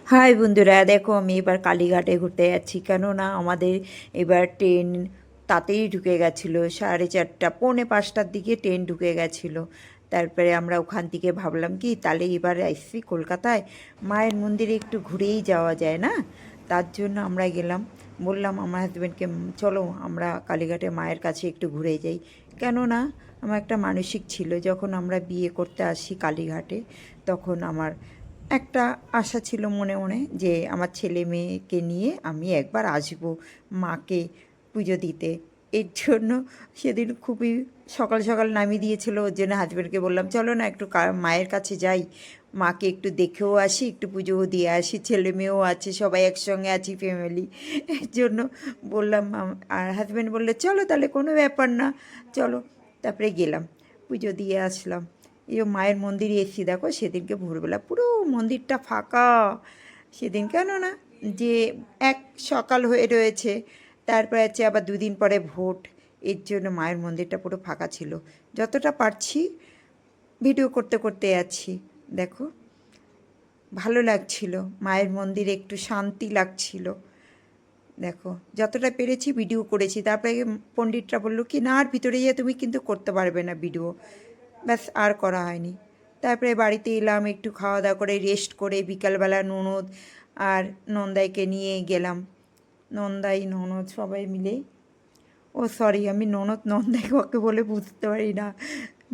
High বন্ধুরা, দেখো আমি এবার কালীঘাটে ঘুরতে যাচ্ছি। কেননা আমাদের এবার ট্রেন তাতেই ঢুকে গেছিলো, 4:30 পৌনে 5টার দিকে ট্রেন ঢুকে গেছিলো। তারপরে আমরা ওখান থেকে ভাবলাম কি তাহলে এবার এসছি কলকাতায়, মায়ের মন্দিরে একটু ঘুরেই যাওয়া যায় না, তার জন্য আমরা গেলাম। বললাম আমার হাজব্যান্ডকে, চলো আমরা কালীঘাটে মায়ের কাছে একটু ঘুরে যাই। কেননা আমার একটা মানসিক ছিল, যখন আমরা বিয়ে করতে আসি কালীঘাটে, তখন আমার একটা আশা ছিল মনে মনে যে আমার ছেলে মেয়েকে নিয়ে আমি একবার আসবো মাকে পুজো দিতে। এর জন্য সেদিন খুবই সকাল সকাল নামিয়ে দিয়েছিল, ওর জন্য হাজব্যান্ডকে বললাম চলো না একটু মায়ের কাছে যাই, মাকে একটু দেখেও আসি, একটু পুজোও দিয়ে আসি, ছেলে মেয়েও আছে, সবাই একসঙ্গে আছি ফ্যামিলি। এর জন্য বললাম, আর হাজব্যান্ড বললে চলো তাহলে, কোনো ব্যাপার না, চলো। তারপরে গেলাম, পুজো দিয়ে আসলাম। এই মায়ের মন্দিরে এসেছি, দেখো সেদিনকে ভোরবেলা পুরো মন্দিরটা ফাঁকা সেদিন। কেন না যে এক সকাল হয়ে রয়েছে, তারপরে আছে আবার দুদিন পরে ভোট, এর জন্য মায়ের মন্দিরটা পুরো ফাঁকা ছিল। যতটা পারছি ভিডিও করতে করতে যাচ্ছি। দেখো ভালো লাগছিল, মায়ের মন্দিরে একটু শান্তি লাগছিল। দেখো যতটা পেরেছি ভিডিও করেছি। তারপরে পণ্ডিতরা বললো কি না, আর ভিতরে গিয়ে তুমি কিন্তু করতে পারবে না ভিডিও। ব্যাস আর করা হয়নি। তারপরে বাড়িতে এলাম, একটু খাওয়া দাওয়া করে রেস্ট করে বিকালবেলা ননদ আর নন্দাইকে নিয়ে গেলাম। নন্দাই ননদ সবাই মিলে, ও সরি আমি ননদ নন্দাই কাকে বলে বুঝতে পারি না,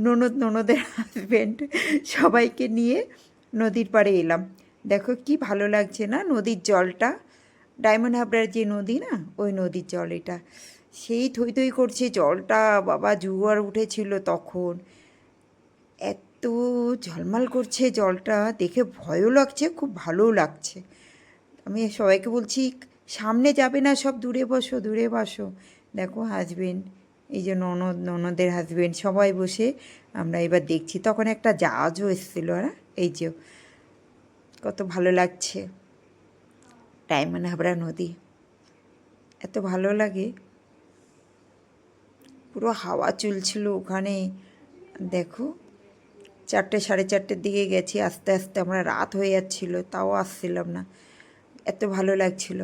ননদ ননদের হাজব্যান্ড সবাইকে নিয়ে নদীর পাড়ে এলাম। দেখো কি ভালো লাগছে না নদীর জলটা, ডায়মন্ড হাবড়ার যে নদী না, ওই নদীর জল এটা। সেই থই থই করছে জলটা, বাবা জোয়ার উঠেছিল তখন, এত ঝলমল করছে জলটা, দেখে ভয়ও লাগছে, খুব ভালোও লাগছে। আমি সবাইকে বলছি সামনে যাবে না, সব দূরে বসো দূরে বসো। দেখো হাজবেন্ড, এই যে ননদ ননদের হাজবেন্ড সবাই বসে আমরা এবার দেখছি। তখন একটা জাহাজও এসেছিলো, হ্যাঁ এই যে, কত ভালো লাগছে ডায়মন্ড হাবড়া নদী, এত ভালো লাগে। পুরো হাওয়া চলছিল ওখানে। দেখো 4টে 4:30 দিকে গেছি, আস্তে আস্তে আমরা রাত হয়ে যাচ্ছিলো, তাও আসছিলাম না, এত ভালো লাগছিল।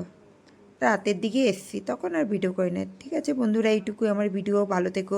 রাতের দিকে এসছি, তখন আর ভিডিও করি না। ঠিক আছে বন্ধুরা, এইটুকুই আমার ভিডিও, ভালো থেকো।